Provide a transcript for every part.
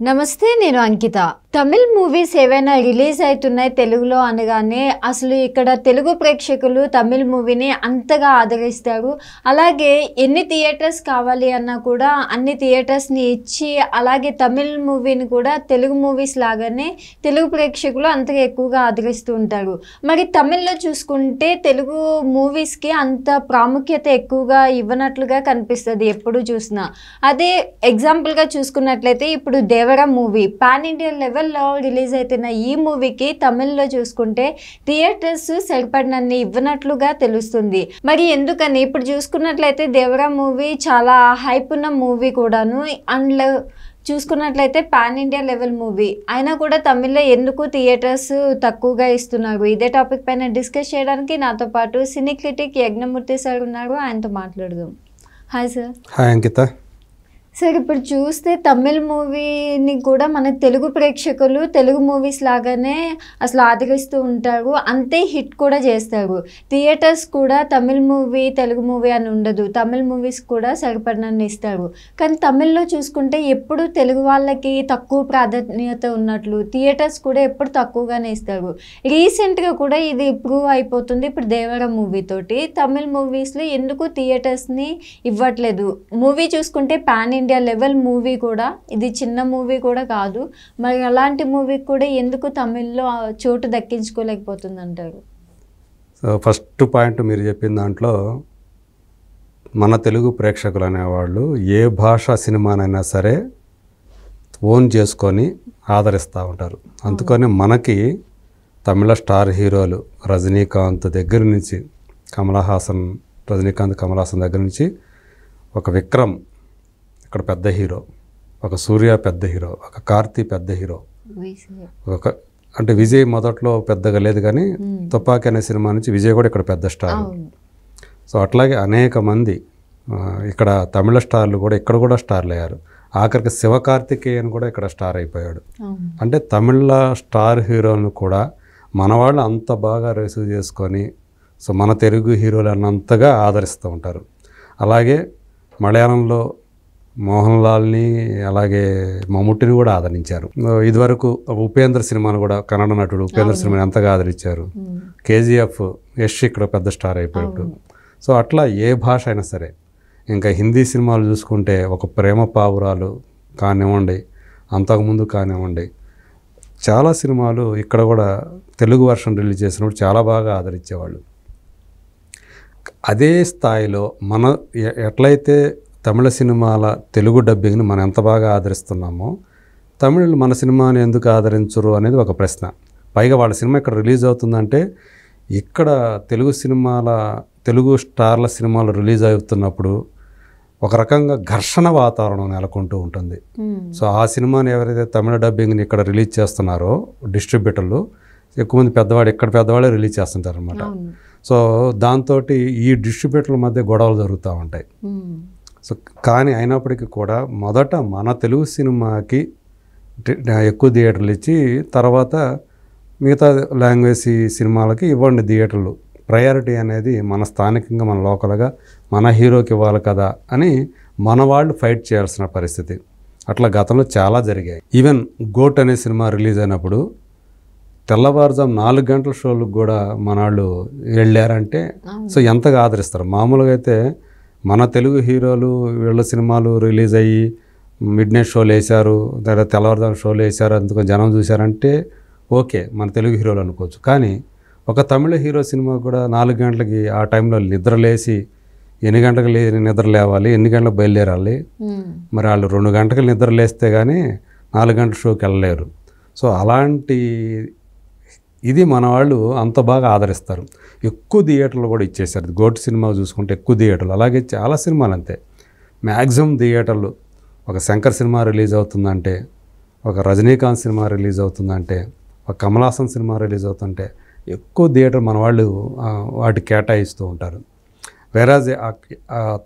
నమస్తే, నేను అంకిత. తమిళ్ మూవీస్ ఏవైనా రిలీజ్ అవుతున్నాయి తెలుగులో అనగానే అసలు ఇక్కడ తెలుగు ప్రేక్షకులు తమిళ్ మూవీని అంతగా ఆదరిస్తారు. అలాగే ఎన్ని థియేటర్స్ కావాలి అన్నా కూడా అన్ని థియేటర్స్ని ఇచ్చి అలాగే తమిళ్ మూవీని కూడా తెలుగు మూవీస్ లాగానే తెలుగు ప్రేక్షకులు అంతగా ఎక్కువగా ఆదరిస్తూ ఉంటారు. మరి తమిళ్లో చూసుకుంటే తెలుగు మూవీస్కి అంత ప్రాముఖ్యత ఎక్కువగా ఇవ్వనట్లుగా కనిపిస్తుంది ఎప్పుడు చూసినా. అదే ఎగ్జాంపుల్గా చూసుకున్నట్లయితే ఇప్పుడు దేవరా మూవీ పాన్ ఇండియా లెవెల్లో రిలీజ్ అవుతున్న ఈ మూవీకి తమిళ్లో చూసుకుంటే థియేటర్స్ సరిపడినన్ని ఇవ్వనట్లుగా తెలుస్తుంది. మరి ఎందుకని ఇప్పుడు చూసుకున్నట్లయితే దేవరా మూవీ చాలా హైప్ ఉన్న మూవీ కూడాను, అండ్ చూసుకున్నట్లయితే పాన్ ఇండియా లెవెల్ మూవీ అయినా కూడా తమిళ్లో ఎందుకు థియేటర్స్ తక్కువగా ఇస్తున్నారు? ఇదే టాపిక్ పైన డిస్కస్ చేయడానికి నాతో పాటు సినీ క్రిటిక్ యజ్ఞమూర్తి సార్ ఉన్నారు. ఆయనతో మాట్లాడదాం. Hi sir. హాయ్ అంకిత. సార్, ఇప్పుడు చూస్తే తమిళ్ మూవీని కూడా మన తెలుగు ప్రేక్షకులు తెలుగు మూవీస్ లాగానే అసలు ఆదరిస్తూ ఉంటారు, అంతే హిట్ కూడా చేస్తారు. థియేటర్స్ కూడా తమిళ్ మూవీ తెలుగు మూవీ అని ఉండదు, తమిళ్ మూవీస్ కూడా సరిపడినన్ని ఇస్తారు. కానీ తమిళ్లో చూసుకుంటే ఎప్పుడు తెలుగు వాళ్ళకి తక్కువ ప్రాధాన్యత ఉన్నట్లు థియేటర్స్ కూడా ఎప్పుడు తక్కువగానే ఇస్తారు. రీసెంట్గా కూడా ఇది ప్రూవ్ అయిపోతుంది ఇప్పుడు దేవరా మూవీతోటి. తమిళ్ మూవీస్లో ఎందుకు థియేటర్స్ని ఇవ్వట్లేదు? మూవీ చూసుకుంటే పాన్ ఇండియా లెవెల్ మూవీ కూడా, ఇది చిన్న మూవీ కూడా కాదు. మరి అలాంటి మూవీకి కూడా ఎందుకు తమిళ్లో చోటు దక్కించుకోలేకపోతుంది అంటారు? సో ఫస్ట్ పాయింట్ మీరు చెప్పిన దాంట్లో మన తెలుగు ప్రేక్షకులు అనేవాళ్ళు ఏ భాషా సినిమానైనా సరే ఓన్ చేసుకొని ఆదరిస్తూ ఉంటారు. అందుకని మనకి తమిళ స్టార్ హీరోలు రజనీకాంత్ దగ్గర నుంచి రజనీకాంత్ కమల్ హాసన్ దగ్గర నుంచి ఒక విక్రమ్ ఇక్కడ పెద్ద హీరో, ఒక సూర్య పెద్ద హీరో, ఒక కార్తీ పెద్ద హీరో, అంటే విజయ్ మొదట్లో పెద్దగా లేదు కానీ తుపాకీ అనే సినిమా నుంచి విజయ్ కూడా ఇక్కడ పెద్ద స్టార్. సో అట్లాగే అనేక మంది ఇక్కడ తమిళ స్టార్లు కూడా ఇక్కడ కూడా స్టార్లు అయ్యారు. ఆఖరికి శివకార్తికేయన్ కూడా ఇక్కడ స్టార్ అయిపోయాడు. అంటే తమిళ స్టార్ హీరోలను కూడా మన వాళ్ళు అంత బాగా రిసీవ్ చేసుకొని సో మన తెలుగు హీరోలు అన్నంతగా ఆదరిస్తూ ఉంటారు. అలాగే మలయాళంలో మోహన్ లాల్ని అలాగే మమ్ముట్టిని కూడా ఆదరించారు. ఇదివరకు ఉపేంద్ర సినిమాను కూడా కన్నడ నటుడు ఉపేంద్ర సినిమాని ఎంతగా ఆదరించారు. కేజీఎఫ్ యష్ ఇక్కడ పెద్ద స్టార్ అయిపోయాడు. సో అట్లా ఏ భాష అయినా సరే, ఇంకా హిందీ సినిమాలు చూసుకుంటే ఒక ప్రేమ పావురాలు కానివ్వండి, అంతకుముందు కానివ్వండి, చాలా సినిమాలు ఇక్కడ కూడా తెలుగు వర్షన్ రిలీజ్ చేసినప్పుడు చాలా బాగా ఆదరించేవాళ్ళు. అదే స్థాయిలో మన ఎట్లయితే తమిళ సినిమాల తెలుగు డబ్బింగ్ని మనం ఎంత బాగా ఆదరిస్తున్నామో తమిళులు మన సినిమాని ఎందుకు ఆదరించరు అనేది ఒక ప్రశ్న. పైగా వాళ్ళ సినిమా ఇక్కడ రిలీజ్ అవుతుందంటే ఇక్కడ తెలుగు స్టార్ల సినిమాలు రిలీజ్ అవుతున్నప్పుడు ఒక రకంగా ఘర్షణ వాతావరణం నెలకొంటూ ఉంటుంది. సో ఆ సినిమాని ఎవరైతే తమిళ డబ్బింగ్ని ఇక్కడ రిలీజ్ చేస్తున్నారో డిస్ట్రిబ్యూటర్లు ఎక్కువ మంది పెద్దవాళ్ళే రిలీజ్ చేస్తుంటారు అనమాట. సో దాంతో ఈ డిస్ట్రిబ్యూటర్ల మధ్య గొడవలు జరుగుతూ ఉంటాయి. సో కానీ అయినప్పటికీ కూడా మొదట మన తెలుగు సినిమాకి ఎక్కువ థియేటర్లు ఇచ్చి తర్వాత మిగతా లాంగ్వేజ్ సినిమాలకి ఇవ్వండి థియేటర్లు, ప్రయారిటీ అనేది మన స్థానికంగా మన లోకల్గా మన హీరోకి ఇవ్వాలి కదా అని మన వాళ్ళు ఫైట్ చేయాల్సిన పరిస్థితి. అట్లా గతంలో చాలా జరిగాయి. ఈవెన్ గోట్ అనే సినిమా రిలీజ్ అయినప్పుడు తెల్లవారుజాము 4 గంటల షోలకు కూడా మన వాళ్ళు వెళ్ళారంటే సో ఎంతగా ఆదరిస్తారు. మామూలుగా అయితే మన తెలుగు హీరోలు వీళ్ళ సినిమాలు రిలీజ్ అయ్యి మిడ్ నైట్ షోలు వేశారు, లేదా తెల్లవారుజాము షోలు వేశారు, అందుకని జనం చూశారంటే ఓకే మన తెలుగు హీరోలు అనుకోవచ్చు. కానీ ఒక తమిళ హీరో సినిమా కూడా 4 గంటలకి ఆ టైంలో నిద్రలేసి ఎన్ని గంటలకు నిద్ర లేవాలి, ఎన్ని గంటలకు బయలుదేరాలి, మరి వాళ్ళు 2 గంటలకు నిద్ర లేస్తే కానీ 4 గంటల షోకి వెళ్ళలేరు. సో అలాంటి ఇది మన వాళ్ళు అంత బాగా ఆదరిస్తారు. ఎక్కువ థియేటర్లు కూడా ఇచ్చేసారు. గోట్ సినిమా చూసుకుంటే ఎక్కువ థియేటర్లు, అలాగే చాలా సినిమాలు అంతే. మ్యాక్సిమం థియేటర్లు ఒక శంకర్ సినిమా రిలీజ్ అవుతుందంటే, ఒక రజనీకాంత్ సినిమా రిలీజ్ అవుతుందంటే, ఒక కమల్ హాసన్ సినిమా రిలీజ్ అవుతుంటే ఎక్కువ థియేటర్ మన వాళ్ళు వాటి కేటాయిస్తూ ఉంటారు. వేరాజ్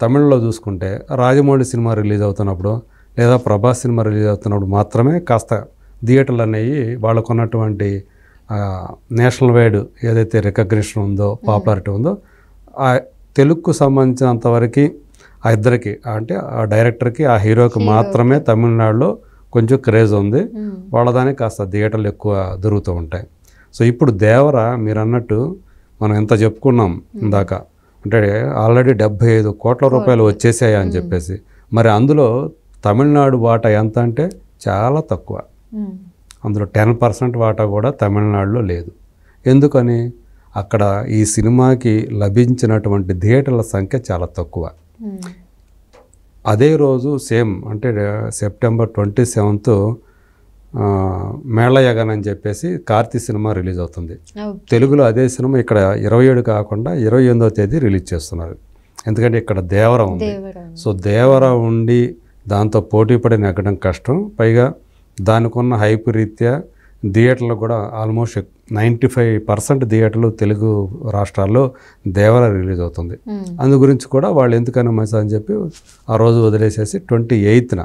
తమిళ్లో చూసుకుంటే రాజమౌళి సినిమా రిలీజ్ అవుతున్నప్పుడు లేదా ప్రభాస్ సినిమా రిలీజ్ అవుతున్నప్పుడు మాత్రమే కాస్త థియేటర్లు అనేవి వాళ్ళకున్నటువంటి నేషనల్ వైడ్ ఏదైతే రికగ్నిషన్ ఉందో, పాపులారిటీ ఉందో ఆ తెలుగుకు సంబంధించినంతవరకు ఆ ఇద్దరికి అంటే ఆ డైరెక్టర్కి ఆ హీరోకి మాత్రమే తమిళనాడులో కొంచెం క్రేజ్ ఉంది, వాళ్ళదానికి కాస్త థియేటర్లు ఎక్కువ దొరుకుతూ ఉంటాయి. సో ఇప్పుడు దేవర మీరు అన్నట్టు మనం ఎంత చెప్పుకున్నాం ఇందాక, అంటే ఆల్రెడీ 75 కోట్ల రూపాయలు వచ్చేసాయి అని చెప్పేసి. మరి అందులో తమిళనాడు వాటా ఎంత అంటే చాలా తక్కువ. అందులో 10% వాటా కూడా తమిళనాడులో లేదు. ఎందుకని? అక్కడ ఈ సినిమాకి లభించినటువంటి థియేటర్ల సంఖ్య చాలా తక్కువ. అదే రోజు సేమ్ అంటే సెప్టెంబర్ 27th మేళయగన్ అని చెప్పేసి కార్తీ సినిమా రిలీజ్ అవుతుంది. తెలుగులో అదే సినిమా ఇక్కడ 27 కాకుండా 28వ తేదీ రిలీజ్ చేస్తున్నారు. ఎందుకంటే ఇక్కడ దేవర ఉంది. సో దేవర ఉండి దాంతో పోటీ పడి నెగ్గడం కష్టం. పైగా దానికి ఉన్న హైప్ రీత్యా థియేటర్లు కూడా ఆల్మోస్ట్ 95% థియేటర్లు తెలుగు రాష్ట్రాల్లో దేవర రిలీజ్ అవుతుంది. అందు గురించి కూడా వాళ్ళు ఎందుకని మంచి అని చెప్పి ఆ రోజు వదిలేసేసి 28న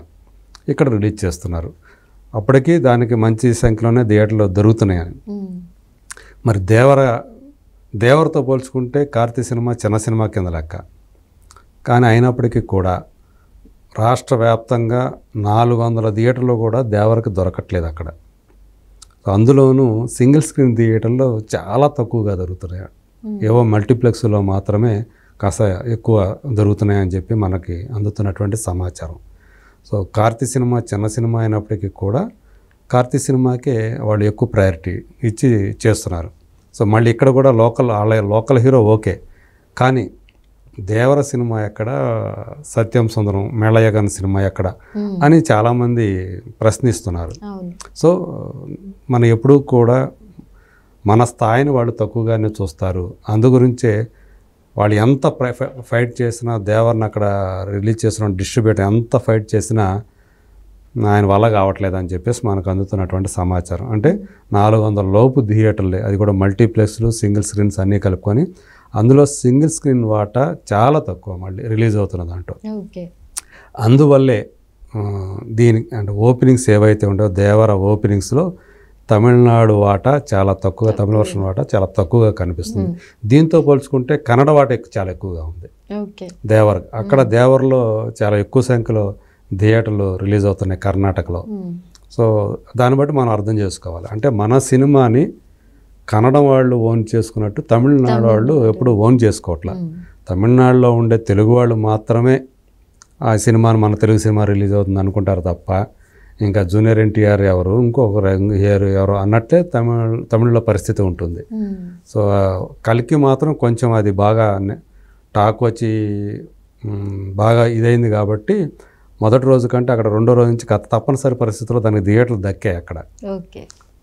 ఇక్కడ రిలీజ్ చేస్తున్నారు. అప్పటికి దానికి మంచి సంఖ్యలోనే థియేటర్లు దొరుకుతున్నాయని. మరి దేవరతో పోల్చుకుంటే కార్తీ సినిమా చిన్న సినిమా కింద లెక్క. కానీ అయినప్పటికీ కూడా రాష్ట్ర వ్యాప్తంగా 400 థియేటర్లు కూడా దేవరకు దొరకట్లేదు అక్కడ. అందులోనూ సింగిల్ స్క్రీన్ థియేటర్లో చాలా తక్కువగా దొరుకుతున్నాయి. ఏవో మల్టీప్లెక్స్లో మాత్రమే కాస్త ఎక్కువ దొరుకుతున్నాయని చెప్పి మనకి అందుతున్నటువంటి సమాచారం. సో కార్తీ సినిమా చిన్న సినిమా అయినప్పటికీ కూడా కార్తీ సినిమాకే వాళ్ళు ఎక్కువ ప్రయారిటీ ఇచ్చి చేస్తున్నారు. సో మళ్ళీ ఇక్కడ కూడా లోకల్ హీరో ఓకే, కానీ దేవర సినిమా ఎక్కడ, సత్యం సుందరం మేళయగన్ సినిమా ఎక్కడ అని చాలామంది ప్రశ్నిస్తున్నారు. సో మనం ఎప్పుడూ కూడా మన స్థాయిని వాళ్ళు తక్కువగానే చూస్తారు. అందుగురించే వాళ్ళు ఎంత ఫైట్ చేసినా, దేవర్ని అక్కడ రిలీజ్ చేసిన డిస్ట్రిబ్యూటర్ ఎంత ఫైట్ చేసినా ఆయన వల్ల కావట్లేదు అని చెప్పేసి మనకు అందుతున్నటువంటి సమాచారం. అంటే 400 లోపు థియేటర్లే, అది కూడా మల్టీప్లెక్స్లు సింగిల్ స్క్రీన్స్ అన్నీ కలుపుకొని. అందులో సింగిల్ స్క్రీన్ వాటా చాలా తక్కువ మళ్ళీ రిలీజ్ అవుతున్న దాంట్లో. అందువల్లే అంటే ఓపెనింగ్స్ ఏవైతే ఉండవో దేవర ఓపెనింగ్స్లో తమిళనాడు వాటా చాలా తక్కువగా, తమిళ వర్షన్ వాటా చాలా తక్కువగా కనిపిస్తుంది. దీంతో పోల్చుకుంటే కన్నడ వాటా చాలా ఎక్కువగా ఉంది దేవర్. అక్కడ దేవర్లో చాలా ఎక్కువ సంఖ్యలో థియేటర్లు రిలీజ్ అవుతున్నాయి కర్ణాటకలో. సో దాన్ని బట్టి మనం అర్థం చేసుకోవాలి. అంటే మన సినిమాని కన్నడ వాళ్ళు ఓన్ చేసుకున్నట్టు తమిళనాడు వాళ్ళు ఎప్పుడు ఓన్ చేసుకోవట్లే. తమిళనాడులో ఉండే తెలుగు వాళ్ళు మాత్రమే ఆ సినిమాని మన తెలుగు సినిమా రిలీజ్ అవుతుంది అనుకుంటారు తప్ప, ఇంకా జూనియర్ ఎన్టీఆర్ ఎవరు, ఇంకొక హీరో ఎవరు అన్నట్లే తమిళ్లో పరిస్థితి ఉంటుంది. సో కల్కి మాత్రం కొంచెం అది బాగా టాక్ వచ్చి బాగా ఇదైంది కాబట్టి మొదటి రోజు కంటే అక్కడ రెండో రోజు నుంచి తప్పనిసరి పరిస్థితుల్లో దానికి థియేటర్లు దక్కాయి అక్కడ.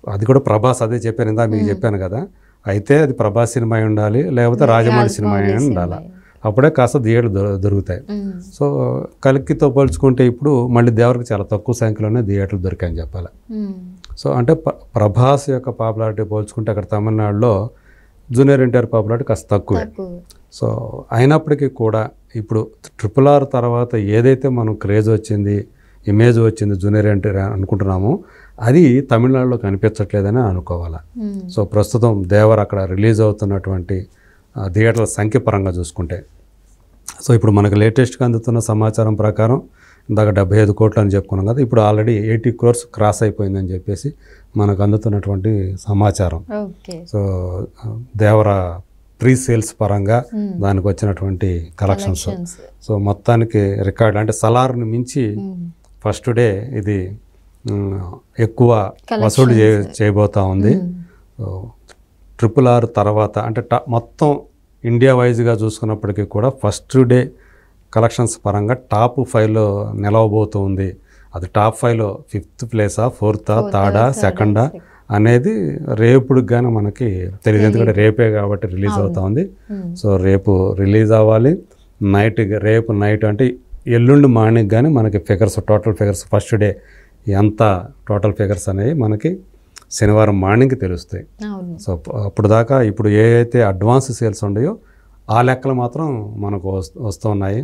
అది కూడా ప్రభాస్, అదే చెప్పాను ఇందా మీకు చెప్పాను కదా, అయితే అది ప్రభాస్ సినిమా అయి ఉండాలి, లేకపోతే రాజమౌళి సినిమా అయి ఉండాలి, అప్పుడే కాస్త థియేటర్లు దొరుకుతాయి. సో కల్కితో పోల్చుకుంటే ఇప్పుడు మళ్ళీ దేవరికి చాలా తక్కువ సంఖ్యలోనే థియేటర్లు దొరికాయని చెప్పాలి. సో అంటే ప్రభాస్ యొక్క పాపులారిటీ పోల్చుకుంటే అక్కడ తమిళనాడులో జూనియర్ ఎన్టీఆర్ పాపులారిటీ కాస్త తక్కువే. సో అయినప్పటికీ కూడా ఇప్పుడు RRR తర్వాత ఏదైతే మనం క్రేజ్ వచ్చింది, ఇమేజ్ వచ్చింది జూనియర్ ఎన్టీఆర్ అనుకుంటున్నామో అది తమిళనాడులో కనిపించట్లేదని అనుకోవాలి. సో ప్రస్తుతం దేవర్ అక్కడ రిలీజ్ అవుతున్నటువంటి థియేటర్ల సంఖ్య పరంగా చూసుకుంటే, సో ఇప్పుడు మనకు లేటెస్ట్గా అందుతున్న సమాచారం ప్రకారం ఇందాక 75 కోట్లు అని చెప్పుకున్నాం కదా, ఇప్పుడు ఆల్రెడీ 80 crores క్రాస్ అయిపోయిందని చెప్పేసి మనకు అందుతున్నటువంటి సమాచారం. సో దేవర ప్రీ సేల్స్ పరంగా దానికి వచ్చినటువంటి కలెక్షన్స్ సో మొత్తానికి రికార్డ్, అంటే సలార్ని మించి ఫస్ట్ డే ఇది ఎక్కువ వసూలు చేయబోతా ఉంది. RRR తర్వాత అంటే మొత్తం ఇండియా వైజ్గా చూసుకున్నప్పటికీ కూడా ఫస్ట్ డే కలెక్షన్స్ పరంగా టాప్ 5లో నిలవబోతుంది. అది top 5లో 5th ప్లేసా, 4th, 3rd, 2nd అనేది రేపుడికి కానీ మనకి తెలియదు, ఎందుకంటే రేపే కాబట్టి రిలీజ్ అవుతా ఉంది. సో రేపు రిలీజ్ అవ్వాలి. రేపు నైట్ అంటే ఎల్లుండి మార్నింగ్ కానీ మనకి figures, total figures first day ఎంత టోటల్ ఫిగర్స్ అనేవి మనకి శనివారం మార్నింగ్కి తెలుస్తాయి. సో అప్పుడు దాకా ఇప్పుడు ఏ అయితే అడ్వాన్స్ సేల్స్ ఉన్నాయో ఆ లెక్కలు మాత్రం మనకు వస్తున్నాయి.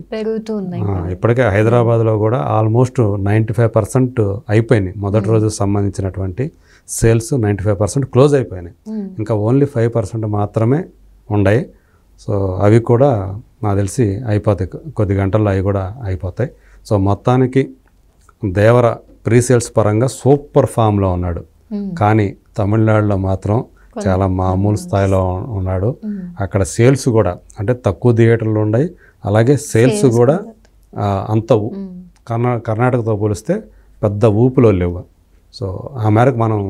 ఇప్పటికే హైదరాబాద్లో కూడా ఆల్మోస్ట్ 95% అయిపోయినాయి. మొదటి రోజు సంబంధించినటువంటి సేల్స్ 95% క్లోజ్ అయిపోయినాయి. ఇంకా ఓన్లీ 5% మాత్రమే ఉన్నాయి. సో అవి కూడా నాకు తెలిసి అయిపోతాయి, కొద్ది గంటల్లో అవి కూడా అయిపోతాయి. సో మొత్తానికి దేవర ప్రీసేల్స్ పరంగా సూపర్ ఫామ్లో ఉన్నాడు. కానీ తమిళనాడులో మాత్రం చాలా మామూలు స్థాయిలో ఉన్నాడు. అక్కడ సేల్స్ కూడా అంటే తక్కువ థియేటర్లు ఉన్నాయి, అలాగే సేల్స్ కూడా అంత కర్ణాటకతో పోలిస్తే పెద్ద ఊపులో లేవు. సో ఆ మేరకు మనం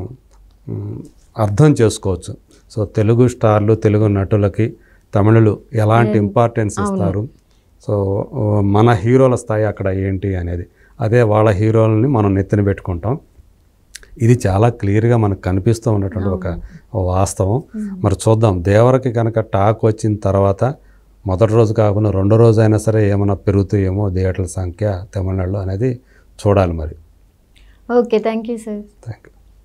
అర్థం చేసుకోవచ్చు. సో తెలుగు స్టార్లు, తెలుగు నటులకి తమిళులు ఎలాంటి ఇంపార్టెన్స్ ఇస్తారు, సో మన హీరోల స్థాయి అక్కడ ఏంటి అనేది, అదే వాళ్ళ హీరోలని మనం నెత్తిన పెట్టుకుంటాం. ఇది చాలా క్లియర్గా మనకు కనిపిస్తూ ఉన్నటువంటి ఒక వాస్తవం. మరి చూద్దాం, దేవరకి కనుక టాక్ వచ్చిన తర్వాత మొదటి రోజు కాకుండా రెండో రోజు అయినా సరే ఏమైనా పెరుగుతాయేమో థియేటర్ల సంఖ్య తమిళనాడులో అనేది చూడాలి మరి. Okay, thank you sir. Thank you.